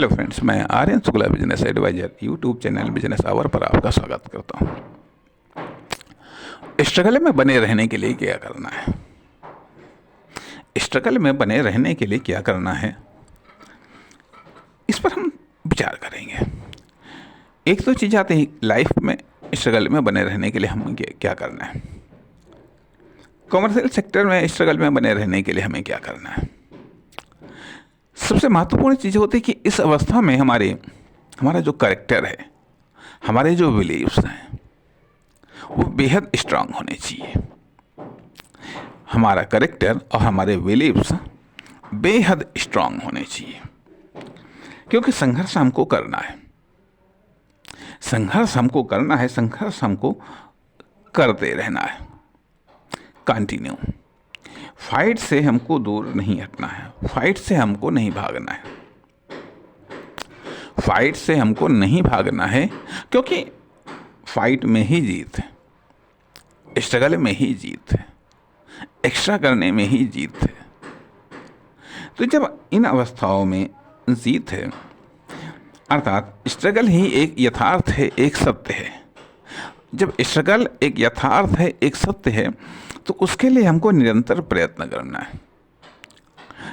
Hello friends, मैं Aryan Shukla business advisor YouTube channel business hour पर आपका स्वागत करता हूं। स्ट्रगल में बने रहने के लिए क्या करना है? स्ट्रगल में बने रहने के लिए क्या करना है, इस पर हम विचार करेंगे। एक तो चीज़ आती है लाइफ में स्ट्रगल में बने रहने के लिए हमें क्या करना है। कॉमर्शियल सेक्टर में स्ट्रगल में बने रहने के लिए हमें क्या करना है। सबसे महत्वपूर्ण चीज़ होती है कि इस अवस्था में हमारा जो कैरेक्टर है, हमारे जो बिलीव्स हैं, वो बेहद स्ट्रांग होने चाहिए। हमारा कैरेक्टर और हमारे बिलीव्स बेहद स्ट्रांग होने चाहिए, क्योंकि संघर्ष हमको करना है। संघर्ष हमको करना है, संघर्ष हमको करते रहना है, कंटिन्यू। फाइट से हमको दूर नहीं हटना है, फाइट से हमको नहीं भागना है, फाइट से हमको नहीं भागना है, क्योंकि फाइट में ही जीत है, स्ट्रगल में ही जीत है, एक्स्ट्रा करने में ही जीत है। तो जब इन अवस्थाओं में जीत है, अर्थात स्ट्रगल ही एक यथार्थ है, एक सत्य है। जब स्ट्रगल एक यथार्थ है, एक सत्य है, तो उसके लिए हमको निरंतर प्रयत्न करना है,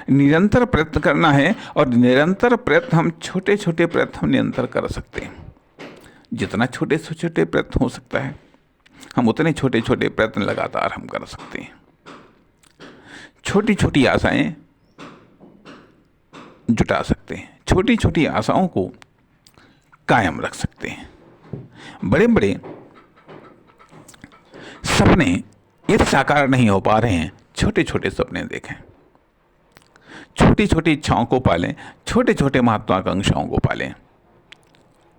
निरंतर प्रयत्न करना है। और निरंतर प्रयत्न हम छोटे छोटे प्रयत्न हम निरंतर कर सकते हैं। जितना छोटे से छोटे प्रयत्न हो सकता है, हम उतने छोटे छोटे प्रयत्न लगातार हम कर सकते हैं। छोटी छोटी आशाएं जुटा सकते हैं, छोटी छोटी आशाओं को कायम रख सकते हैं। बड़े बड़े सपने यदि साकार नहीं हो पा रहे हैं, छोटे छोटे सपने देखें, छोटी छोटी इच्छाओं को पालें, छोटे छोटे महत्वाकांक्षाओं को पालें,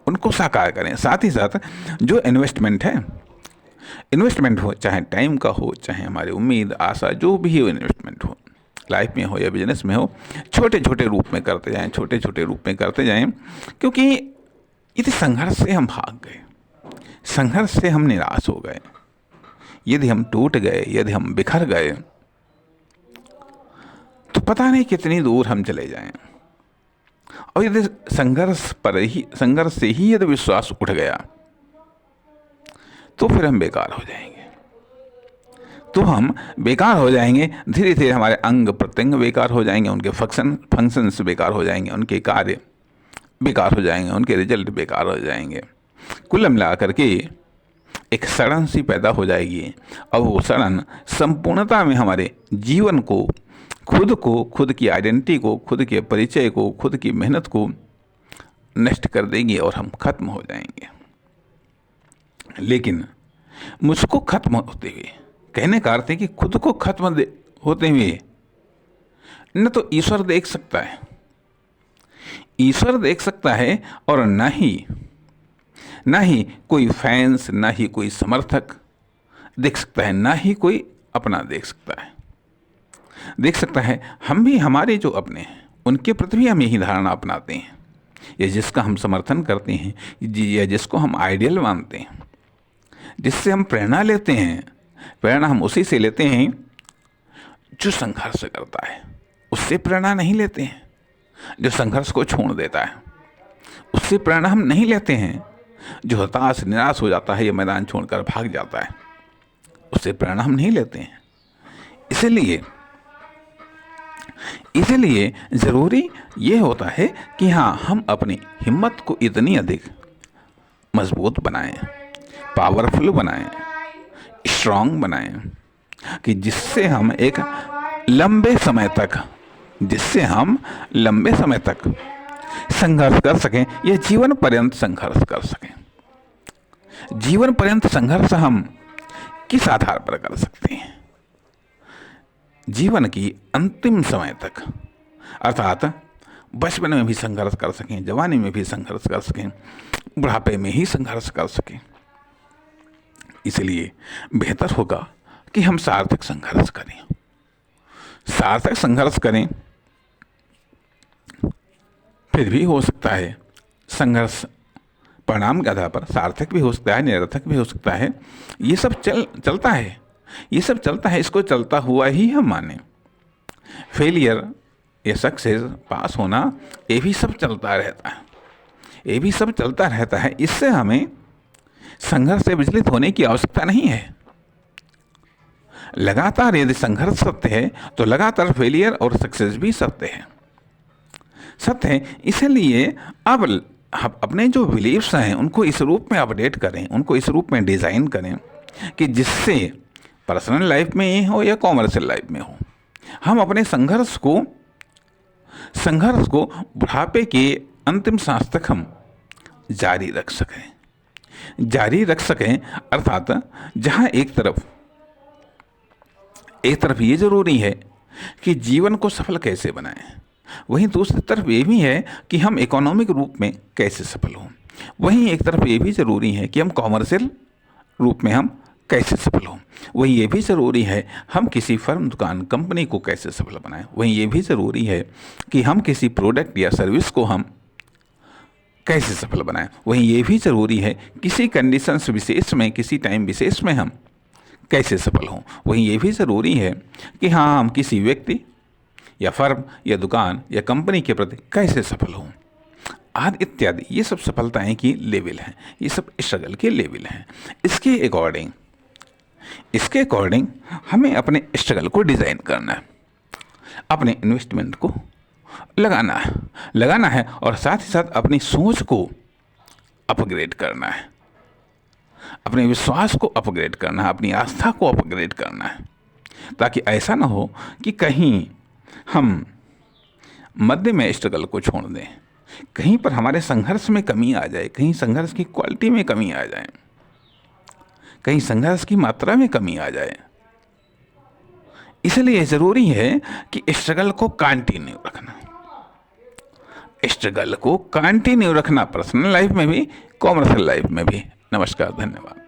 उनको साकार करें। साथ ही साथ जो इन्वेस्टमेंट हो, चाहे टाइम का हो, चाहे हमारी उम्मीद आशा, जो भी हो इन्वेस्टमेंट हो, लाइफ में हो या बिजनेस में हो, छोटे छोटे रूप में करते जाएं, छोटे छोटे रूप में करते जाएं। क्योंकि यदि संघर्ष से हम भाग गए, संघर्ष से हम निराश हो गए, यदि हम टूट गए, यदि हम बिखर गए, तो पता नहीं कितनी दूर हम चले जाएं। और यदि संघर्ष से ही यदि विश्वास उठ गया, तो फिर हम बेकार हो जाएंगे। तो हम बेकार हो जाएंगे, धीरे धीरे हमारे अंग प्रत्यंग बेकार हो जाएंगे, उनके फंक्शंस बेकार हो जाएंगे, उनके कार्य बेकार हो जाएंगे, उनके रिजल्ट बेकार हो जाएंगे। कुल मिला करके एक सड़न सी पैदा हो जाएगी, और वो सड़न संपूर्णता में हमारे जीवन को, खुद की आइडेंटिटी को, खुद के परिचय को, खुद की मेहनत को नष्ट कर देगी और हम खत्म हो जाएंगे। लेकिन मुझको खत्म होते हुए, कहने का अर्थ है कि खुद को खत्म होते हुए न तो ईश्वर देख सकता है, ईश्वर देख सकता है, और ना ही कोई फैंस, ना ही कोई समर्थक देख सकता है, ना ही कोई अपना देख सकता है। हम भी हमारे जो अपने हैं, उनके प्रति भी हम यही धारणा अपनाते हैं, या जिसका हम समर्थन करते हैं, या जिसको हम आइडियल मानते हैं, जिससे हम प्रेरणा लेते हैं। प्रेरणा हम उसी से लेते हैं जो संघर्ष करता है, उससे प्रेरणा नहीं लेते हैं जो संघर्ष को छोड़ देता है, उससे प्रेरणा हम नहीं लेते हैं जो हताश निराश हो जाता है या मैदान छोड़कर भाग जाता है, उससे प्रेरणा हम नहीं लेते हैं। इसलिए ज़रूरी ये होता है कि हाँ, हम अपनी हिम्मत को इतनी अधिक मजबूत बनाएं, पावरफुल बनाएं, स्ट्रांग बनाएं, कि जिससे हम लंबे समय तक संघर्ष कर सकें, या जीवन पर्यंत संघर्ष कर सकें। जीवन पर्यंत संघर्ष हम किस आधार पर कर सकते हैं? जीवन की अंतिम समय तक, अर्थात बचपन में भी संघर्ष कर सकें, जवानी में भी संघर्ष कर सकें, बुढ़ापे में ही संघर्ष कर सकें। इसलिए बेहतर होगा कि हम सार्थक संघर्ष करें, सार्थक संघर्ष करें। फिर भी हो सकता है संघर्ष परिणाम के आधार पर सार्थक भी हो सकता है, निरर्थक भी हो सकता है। ये सब चलता है, इसको चलता हुआ ही हम माने। फेलियर ये सक्सेस, पास होना, ये भी सब चलता रहता है। ये भी सब चलता रहता है। इससे हमें संघर्ष से विचलित होने की आवश्यकता नहीं है। लगातार यदि संघर्ष सत्य है तो लगातार फेलियर और सक्सेस भी सत्य है, सत्य है। इसलिए अब अपने जो बिलीव्स हैं उनको इस रूप में अपडेट करें, उनको इस रूप में डिज़ाइन करें कि जिससे पर्सनल लाइफ में ही हो या कॉमर्शियल लाइफ में हो, हम अपने संघर्ष को बुढ़ापे के अंतिम सांस तक हम जारी रख सकें। अर्थात जहाँ एक तरफ ये ज़रूरी है कि जीवन को सफल कैसे बनाएं, वहीं दूसरी तरफ ये भी है कि हम इकोनॉमिक रूप में कैसे सफल हों। वहीं एक तरफ ये भी ज़रूरी है कि हम कॉमर्शियल रूप में हम कैसे सफल हों। वहीं ये भी ज़रूरी है हम किसी फर्म, दुकान, कंपनी को कैसे सफल बनाएं। वहीं ये भी ज़रूरी है कि हम किसी प्रोडक्ट या सर्विस को हम कैसे सफल बनाएं। वहीं ये भी ज़रूरी है किसी कंडीशंस विशेष में, किसी टाइम विशेष में हम कैसे सफल हों। वहीं ये भी ज़रूरी है कि हाँ, हम किसी व्यक्ति या फर्म या दुकान या कंपनी के प्रति कैसे सफल हों, आदि इत्यादि। ये सब सफलताएं की लेवल हैं, ये सब स्ट्रगल के लेवल हैं। इसके अकॉर्डिंग हमें अपने स्ट्रगल को डिज़ाइन करना है, अपने इन्वेस्टमेंट को लगाना है और साथ ही साथ अपनी सोच को अपग्रेड करना है, अपने विश्वास को अपग्रेड करना है, अपनी आस्था को अपग्रेड करना है, ताकि ऐसा ना हो कि कहीं हम मध्य में स्ट्रगल को छोड़ दें, कहीं पर हमारे संघर्ष में कमी आ जाए, कहीं संघर्ष की क्वालिटी में कमी आ जाए, कहीं संघर्ष की मात्रा में कमी आ जाए। इसलिए ज़रूरी है कि स्ट्रगल को कंटिन्यू रखना, पर्सनल लाइफ में भी, कॉमर्शियल लाइफ में भी। नमस्कार, धन्यवाद।